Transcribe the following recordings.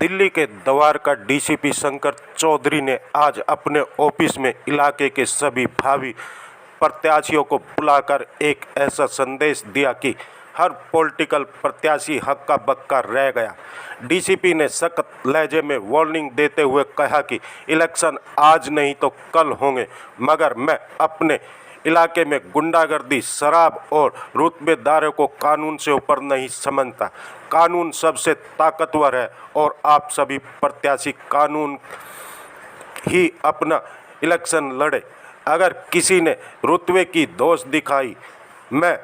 दिल्ली के द्वारका डीसीपी शंकर चौधरी ने आज अपने ऑफिस में इलाके के सभी भावी प्रत्याशियों को बुलाकर एक ऐसा संदेश दिया कि हर पॉलिटिकल प्रत्याशी हक्का बक्का रह गया। डीसीपी ने सख्त लहजे में वार्निंग देते हुए कहा कि इलेक्शन आज नहीं तो कल होंगे, मगर मैं अपने इलाके में गुंडागर्दी, शराब और रुतबेदारों को कानून से ऊपर नहीं समझता। कानून सबसे ताकतवर है और आप सभी प्रत्याशी कानून ही अपना इलेक्शन लड़े। अगर किसी ने रुतबे की दोष दिखाई, मैं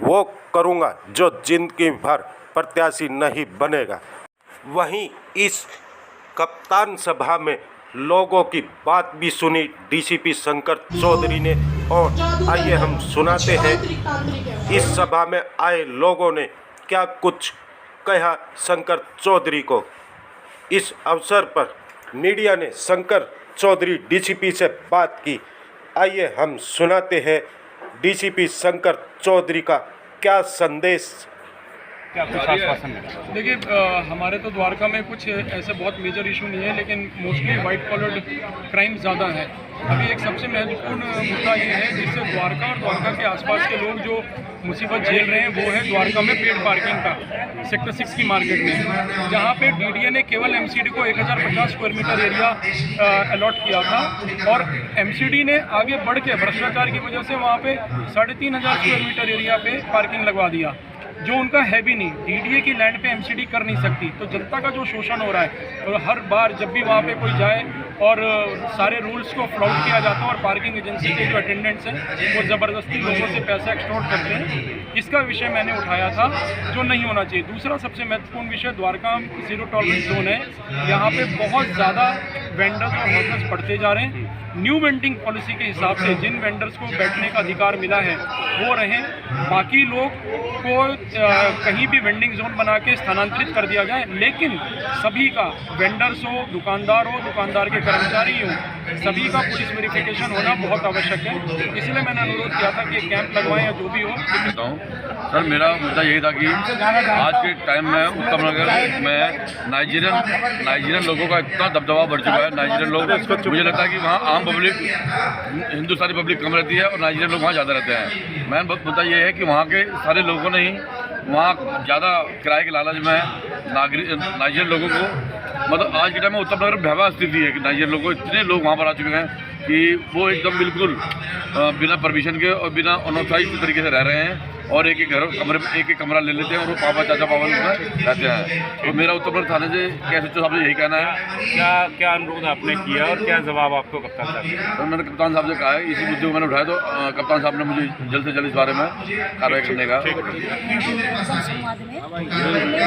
वो करूँगा जो जिंदगी भर प्रत्याशी नहीं बनेगा। वहीं इस कप्तान सभा में लोगों की बात भी सुनी डीसीपी शंकर चौधरी ने, और आइए हम सुनाते हैं इस सभा में आए लोगों ने क्या कुछ कहा शंकर चौधरी को। इस अवसर पर मीडिया ने शंकर चौधरी डीसीपी से बात की। आइए हम सुनाते हैं डीसीपी शंकर चौधरी का क्या संदेश, क्या कुछ आश्वासन है। देखिए, हमारे तो द्वारका में कुछ ऐसे बहुत मेजर इशू नहीं है, लेकिन मोस्टली वाइट कॉलर्ड क्राइम ज़्यादा है। अभी एक सबसे महत्वपूर्ण मुद्दा ये है जिससे द्वारका और द्वारका के आसपास के लोग जो मुसीबत झेल रहे हैं, वो है द्वारका में पेड पार्किंग का सेक्टर 6 की मार्केट में, जहाँ पे डीडीए ने केवल एमसीडी को 1050 स्क्वायर मीटर एरिया अलॉट किया था, और एमसीडी ने आगे बढ़ के भ्रष्टाचार की वजह से वहाँ पे 3500 स्क्वायर मीटर एरिया पे पार्किंग लगवा दिया, जो उनका है भी नहीं। डीडीए की लैंड पे एमसीडी कर नहीं सकती। तो जनता का जो शोषण हो रहा है, और हर बार जब भी वहाँ पे कोई जाए और सारे रूल्स को फ्लाउट किया जाता है, और पार्किंग एजेंसी के जो अटेंडेंट्स हैं वो ज़बरदस्ती लोगों से पैसा एक्सटॉर्ट करते हैं, इसका विषय मैंने उठाया था, जो नहीं होना चाहिए। दूसरा सबसे महत्वपूर्ण विषय, द्वारका जीरो टॉलरेंस जोन है, यहाँ पे बहुत ज़्यादा वेंडर्स और होटल्स बढ़ते जा रहे हैं। न्यू वेंडिंग पॉलिसी के हिसाब से जिन वेंडर्स को बैठने का अधिकार मिला है वो रहें, बाकी लोग को कहीं भी वेंडिंग जोन बना के स्थानांतरित कर दिया जाए, लेकिन सभी का, वेंडर्स हो, दुकानदार के कर्मचारी हो, सभी का पुलिस वेरिफिकेशन होना बहुत आवश्यक है। इसलिए मैंने अनुरोध किया था कि एक कैंप लगवाएं या जो भी हो। सर, मेरा मुद्दा यही था कि आज के टाइम में उत्तम नगर में नाइजीरियन लोगों का इतना दबदबा बढ़ चुका है। नाइजीरियन लोग, मुझे लगता है कि वहाँ आम पब्लिक, हिंदुस्तानी पब्लिक कम रहती है और नाइजीरियन लोग वहाँ ज़्यादा रहते हैं। मेन मुद्दा ये है कि वहाँ के सारे लोगों ने ही वहाँ ज़्यादा किराए के लालच में नाइजीरियन लोगों को, मतलब आज के टाइम में उत्तर नगर में भयावह स्थिति है कि नाइजीरियन लोगों को, इतने लोग वहाँ पर आ चुके हैं कि वो एकदम बिल्कुल बिना परमिशन के और बिना अनऑथराइज्ड तरीके से रह रहे हैं, और एक एक कमरा ले लेते हैं और वो पापा चाचा पापा लोग रहते हैं। तो मेरा उत्तर प्रदेश थाने से क्या सचिव साहब से यही कहना है। क्या अनुरोध आपने किया और क्या जवाब आपको कप्तान साहब ने? तो मैंने कप्तान साहब से कहा है, इसी मुद्दे को मैंने उठाया, तो कप्तान साहब ने मुझे जल्द से जल्द इस बारे में कार्रवाई करने का।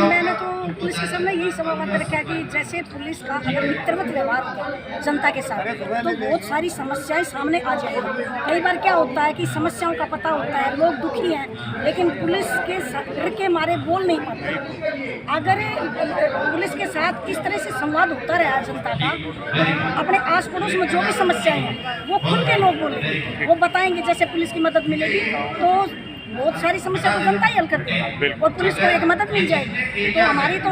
मैंने तो पुलिस के सामने यही सवाल रखा कि जैसे पुलिस का अगर मित्रवत व्यवहार होगा जनता के साथ, तो बहुत सारी समस्याएं सामने आ जाएगी। कई बार क्या होता है कि समस्याओं का पता होता है, लोग दुखी हैं, लेकिन पुलिस के डर के मारे बोल नहीं पाते। अगर पुलिस के साथ इस तरह से संवाद होता रहा जनता का, अपने आस पड़ोस में जो भी समस्याएं हैं वो खुल के लोग बोलेंगे, वो बताएंगे, जैसे पुलिस की मदद मिलेगी तो बहुत सारी समस्या को जनता ही हल कर देगा और पुलिस को एक मदद मिल जाएगी। तो हमारी तो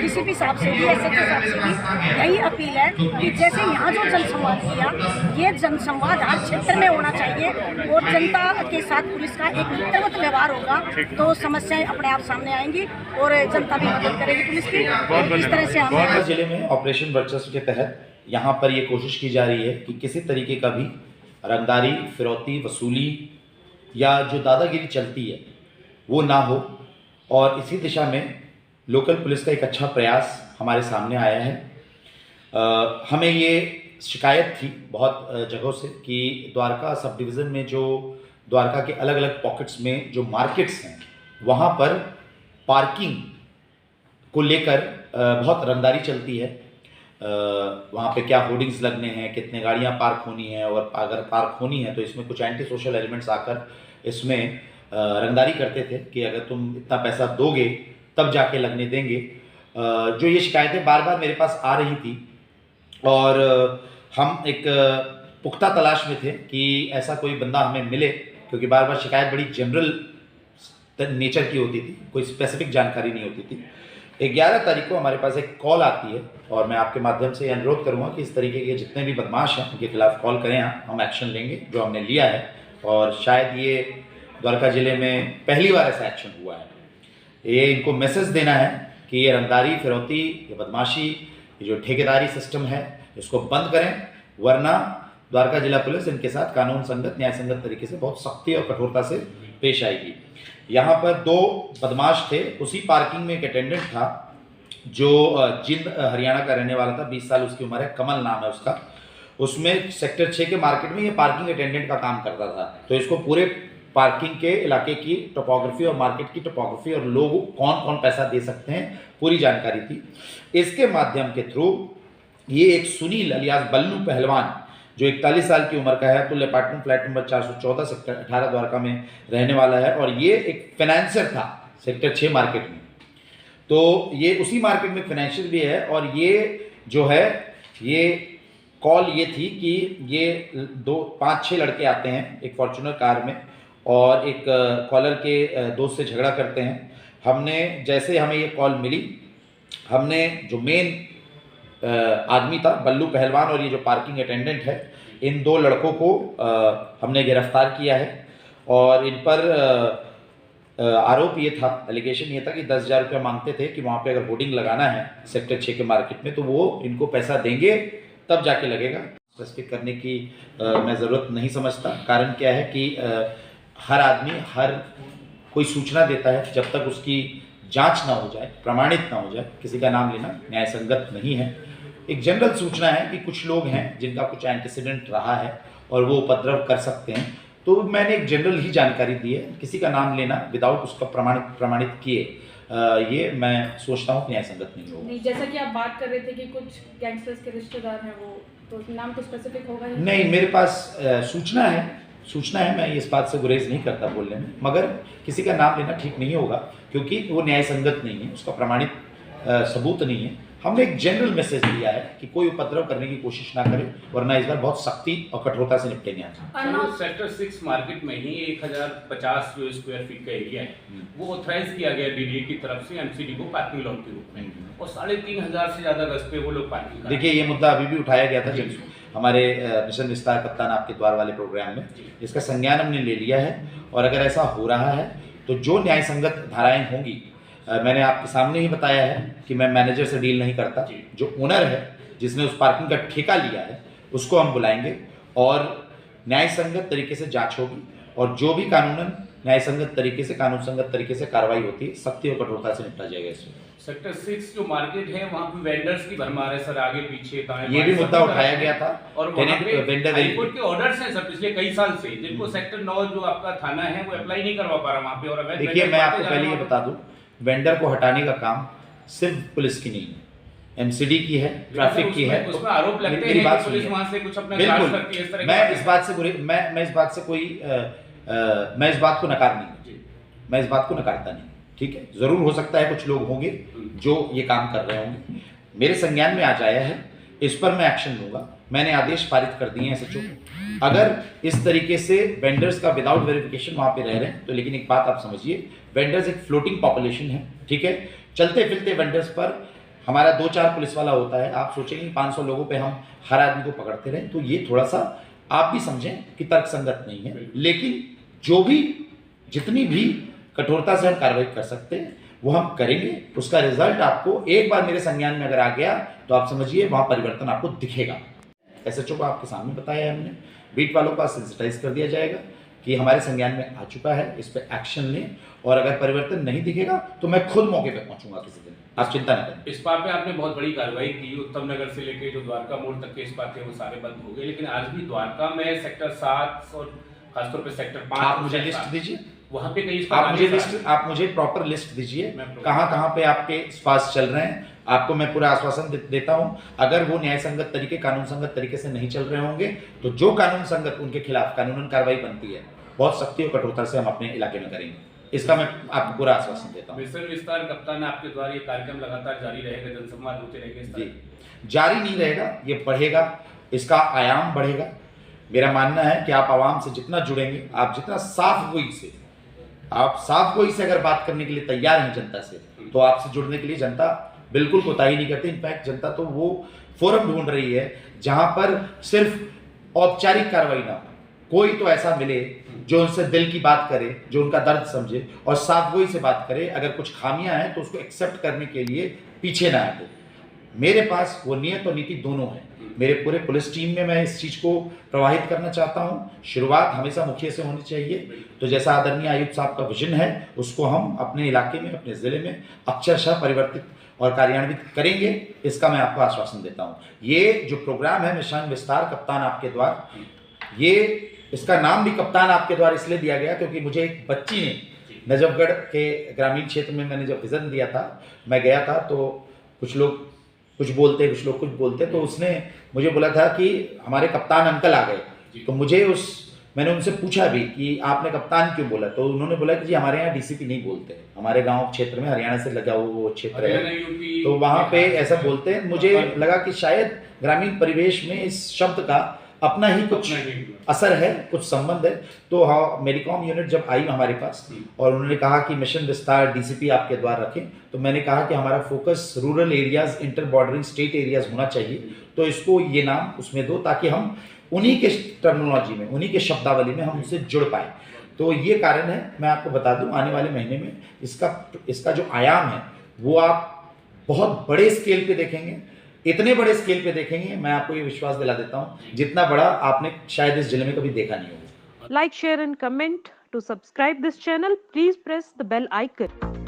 डीसीपी साहब से भी, एसएचओ साहब से भी यही अपील है कि जैसे यहाँ जो जनसंवाद किया, ये जनसंवाद हर क्षेत्र में होना चाहिए, और जनता के साथ पुलिस का एक मित्रवत व्यवहार होगा तो समस्याएं अपने आप सामने आएंगी और जनता भी मदद करेगी पुलिस की। इस तरह से हम जिले में ऑपरेशन वर्चस्व के तहत यहाँ पर ये कोशिश की जा रही है कि किसी तरीके का भी रंगदारी, फिरौती, वसूली या जो दादागिरी चलती है वो ना हो, और इसी दिशा में लोकल पुलिस का एक अच्छा प्रयास हमारे सामने आया है। हमें ये शिकायत थी बहुत जगहों से कि द्वारका सब डिवीज़न में जो द्वारका के अलग अलग पॉकेट्स में जो मार्केट्स हैं वहाँ पर पार्किंग को लेकर बहुत रंगदारी चलती है। वहाँ पे क्या होर्डिंग्स लगने हैं, कितने गाड़ियाँ पार्क होनी है, और अगर पार्क होनी है तो इसमें कुछ एंटी सोशल एलिमेंट्स आकर इसमें रंगदारी करते थे कि अगर तुम इतना पैसा दोगे तब जाके लगने देंगे। जो ये शिकायतें बार बार मेरे पास आ रही थी, और हम एक पुख्ता तलाश में थे कि ऐसा कोई बंदा हमें मिले, क्योंकि बार बार शिकायत बड़ी जनरल नेचर की होती थी, कोई स्पेसिफिक जानकारी नहीं होती थी। 11 तारीख को हमारे पास एक कॉल आती है और मैं आपके माध्यम से अनुरोध करूंगा कि इस तरीके के जितने भी बदमाश हैं उनके खिलाफ कॉल करें, हम एक्शन लेंगे जो हमने लिया है। और शायद ये द्वारका ज़िले में पहली बार ऐसा एक्शन हुआ है। ये इनको मैसेज देना है कि ये रंगदारी, फिरौती, ये बदमाशी, ये जो ठेकेदारी सिस्टम है इसको बंद करें, वरना द्वारका जिला पुलिस इनके साथ कानून संगत, न्याय संगत तरीके से बहुत सख्ती और कठोरता से पेश आएगी। यहाँ पर 2 बदमाश थे, उसी पार्किंग में एक अटेंडेंट था जो जिंद हरियाणा का रहने वाला था, 20 साल उसकी उम्र है, कमल नाम है उसका। उसमें सेक्टर 6 के मार्केट में ये पार्किंग अटेंडेंट का काम करता था। तो इसको पूरे पार्किंग के इलाके की टोपोग्राफी और मार्केट की टोपोग्राफी और लोग कौन कौन पैसा दे सकते हैं पूरी जानकारी थी। इसके माध्यम के थ्रू ये एक सुनील अलियास बल्लू पहलवान जो 41 साल की उम्र का है, Atul apartment flat number 414 sector 18 Dwarka में रहने वाला है और ये एक फाइनेंसर था सेक्टर 6 मार्केट में। तो ये उसी मार्केट में फाइनेंशियल भी है और ये जो है ये कॉल ये थी कि ये 5-6 लड़के आते हैं एक फॉर्च्यूनर कार में और एक कॉलर के दोस्त से झगड़ा करते हैं। हमने जैसे हमें ये कॉल मिली, हमने जो मेन आदमी था बल्लू पहलवान और ये जो पार्किंग अटेंडेंट है, इन 2 लड़कों को हमने गिरफ्तार किया है और इन पर आरोप ये था, एलिगेशन ये था कि 10,000 रुपये मांगते थे कि वहाँ पे अगर होर्डिंग लगाना है सेक्टर 6 के मार्केट में तो वो इनको पैसा देंगे तब जाके लगेगा। स्पेसिफिक करने की मैं ज़रूरत नहीं समझता। कारण क्या है कि हर आदमी हर कोई सूचना देता है, जब तक उसकी जांच ना हो जाए, प्रमाणित ना हो जाए, किसी का नाम लेना न्याय संगत नहीं है। एक जनरल सूचना है कि कुछ लोग हैं जिनका कुछ एंटीसीडेंट रहा है और वो उपद्रव कर सकते हैं, तो मैंने एक जनरल ही जानकारी दी है। किसी का नाम लेना विदाउट उसका प्रमाणित किए ये मैं सोचता हूँ कि न्याय संगत नहीं होगा। नहीं, जैसा कि आप बात कर रहे थे कि कुछ गैंगस्टर्स के रिश्तेदार हैं, वो तो नाम तो स्पेसिफिक होगा ही नहीं। मेरे पास सूचना है, मैं इस बात से गुरेज नहीं करता बोलने में, मगर किसी का नाम लेना ठीक नहीं होगा क्योंकि वो न्याय संगत नहीं है, उसका प्रमाणित सबूत नहीं है। हमने एक जनरल मैसेज दिया है कि कोई उपद्रव करने की कोशिश ना करे, वरना इस बार बहुत सख्ती और कठोरता से निपटेंगे। सेक्टर 6 मार्केट में ही 1050 जो स्क्वायर फीट का एरिया है वो ऑथराइज किया गया डीडीए की तरफ से एमसीडी को पार्किंग लॉट के रूप में, और 3,500 से ज्यादा गज पे वो लोग पार्किंग। देखिए ये मुद्दा अभी भी उठाया गया था जब हमारे मिशन विस्तार कप्तान आपके द्वार वाले प्रोग्राम में, इसका संज्ञान हमने ले लिया है और अगर ऐसा हो रहा है तो जो न्याय संगत धाराएं होंगी, मैंने आपके सामने ही बताया है कि मैं मैनेजर से डील नहीं करता, जो ओनर है जिसने उस पार्किंग का ठेका लिया है उसको हम बुलाएंगे और न्याय संगत तरीके से जांच होगी और जो भी कानूनन न्याय संगत तरीके से, कानून संगत तरीके से कार्रवाई होती है, सख्ती और कठोरता से निपटा जाएगा इसमें। सेक्टर 6 जो मार्केट है वहाँ पे वेंडर्स की भरमार है सर, आगे पीछे ये भी मुद्दा उठाया गया था और वहाँ पे हाईकोर्ट के ऑर्डर्स हैं सर पिछले कई साल से, जिनको सेक्टर 9 जो आपका थाना है वो अप्लाई नहीं करवा पा रहा वहाँ पे। और देखिए मैं आपको पहले ये बता दूं, वेंडर को हटाने का काम सिर्फ पुलिस की नहीं है, एमसीडी की है, ट्रैफिक की है। उसमें आरोप लगते हैं कि पुलिस वहाँ से कुछ अपना चार्ज करती है इस तरह। मैं इस बात को नकारता नहीं, ठीक है। जरूर हो सकता है कुछ लोग होंगे जो ये काम कर रहे होंगे, मेरे संज्ञान में आ जाया है, इस पर मैं एक्शन लूंगा। मैंने आदेश पारित कर दिए हैं एसएचओ को। अगर इस तरीके से वेंडर्स का विदाउट वेरिफिकेशन वहाँ पे रह रहे हैं तो, लेकिन एक बात आप समझिए, वेंडर्स एक फ्लोटिंग पॉपुलेशन है, ठीक है। चलते फिरते वेंडर्स पर हमारा 2-4 पुलिस वाला होता है। आप सोचेंगे 500 लोगों पे हम हर आदमी को पकड़ते रहें, तो ये थोड़ा सा आप भी समझें कि तर्कसंगत नहीं है। लेकिन जो भी जितनी भी कठोरता से हम कार्रवाई कर सकते हैं वो हम करेंगे। उसका रिजल्ट आपको एक बार मेरे संज्ञान में अगर आ गया तो आप समझिए वहाँ परिवर्तन आपको दिखेगा। एसएचओ को आपके सामने बताया है हमने, बीट वालों को सेंसिटाइज कर दिया जाएगा कि हमारे संज्ञान में आ चुका है, इस पर एक्शन लें, और अगर परिवर्तन नहीं दिखेगा तो मैं खुद मौके पे पहुंचूंगा किसी दिन, आप चिंता न करें। इस्पात पे आपने बहुत बड़ी कार्रवाई की, उत्तम नगर से लेके जो द्वारका मोड़ तक के इस्पात थे वो सारे बंद हो गए, लेकिन आज भी द्वारका में सेक्टर 7 और खासतौर पे सेक्टर 5 आप मुझे लिस्ट दीजिए, वहाँ पे कई आप मुझे प्रॉपर लिस्ट दीजिए कहाँ पे आपके स्पास चल रहे हैं। आपको मैं पूरा आश्वासन देता हूं, अगर वो न्याय संगत तरीके, कानून संगत तरीके से नहीं चल रहे होंगे तो जो कानून संगत उनके खिलाफ कानूनन कार्रवाई बनती है बहुत सख्ती और कठोरता से हम अपने इलाके में करेंगे। इसका मैं आपको पूरा आश्वासन देता हूँ। मिशन विस्तार कप्तान आपके द्वारा ये कार्यक्रम लगातार जारी रहेगा, जनसंवाद होते रहेंगे? जारी नहीं रहेगा, ये बढ़ेगा, इसका आयाम बढ़ेगा। मेरा मानना है कि आप आवाम से जितना जुड़ेंगे, आप जितना साफ गोई से अगर बात करने के लिए तैयार हैं जनता से, तो आपसे जुड़ने के लिए जनता बिल्कुल कोताही नहीं करती। इनफैक्ट जनता तो वो फोरम ढूंढ रही है जहां पर सिर्फ औपचारिक कार्रवाई ना हो, कोई तो ऐसा मिले जो उनसे दिल की बात करे, जो उनका दर्द समझे और साफगोई से बात करे। अगर कुछ खामियां हैं तो उसको एक्सेप्ट करने के लिए पीछे ना हटे। मेरे पास वो नियत और नीति दोनों है। मेरे पूरे पुलिस टीम में मैं इस चीज़ को प्रवाहित करना चाहता हूँ। शुरुआत हमेशा मुखिया से होनी चाहिए। तो जैसा आदरणीय आयुक्त साहब का विजन है उसको हम अपने इलाके में, अपने ज़िले में अक्षरशः परिवर्तित और कार्यान्वित करेंगे, इसका मैं आपको आश्वासन देता हूँ। ये जो प्रोग्राम है मिशन विस्तार कप्तान आपके द्वार, ये इसका नाम भी कप्तान आपके द्वार इसलिए दिया गया क्योंकि मुझे एक बच्ची ने नजफगढ़ के ग्रामीण क्षेत्र में मैंने जब विज़न दिया था, मैं गया था तो कुछ लोग कुछ बोलते, कुछ लोग कुछ बोलते, तो उसने मुझे बोला था कि हमारे कप्तान अंकल आ गए। तो मैंने उनसे पूछा भी कि आपने कप्तान क्यों बोला, तो उन्होंने बोला कि जी हमारे यहाँ डीसीपी नहीं बोलते, हमारे गांव क्षेत्र में हरियाणा से लगा वो क्षेत्र है तो वहाँ पे ऐसा बोलते हैं। मुझे लगा कि शायद ग्रामीण परिवेश में इस शब्द का अपना ही कुछ असर है, कुछ संबंध है। तो हाँ, मेडिकॉम यूनिट जब आई हमारे पास और उन्होंने कहा कि मिशन विस्तार डीसीपी आपके द्वार रखें, तो मैंने कहा कि हमारा focus rural areas, inter bordering state areas होना चाहिए, तो इसको ये नाम उसमें दो ताकि हम उन्हीं के टर्मिनोलॉजी में, उन्हीं के शब्दावली में हम उनसे जुड़ पाए। तो ये कारण है। मैं आपको बता दूं आने वाले महीने में इसका जो आयाम है वो आप बहुत बड़े स्केल पे देखेंगे, इतने बड़े स्केल पे देखेंगे, मैं आपको ये विश्वास दिला देता हूँ जितना बड़ा आपने शायद इस जिले में कभी देखा नहीं होगा। Like, share and comment. To subscribe this channel, please press the bell icon.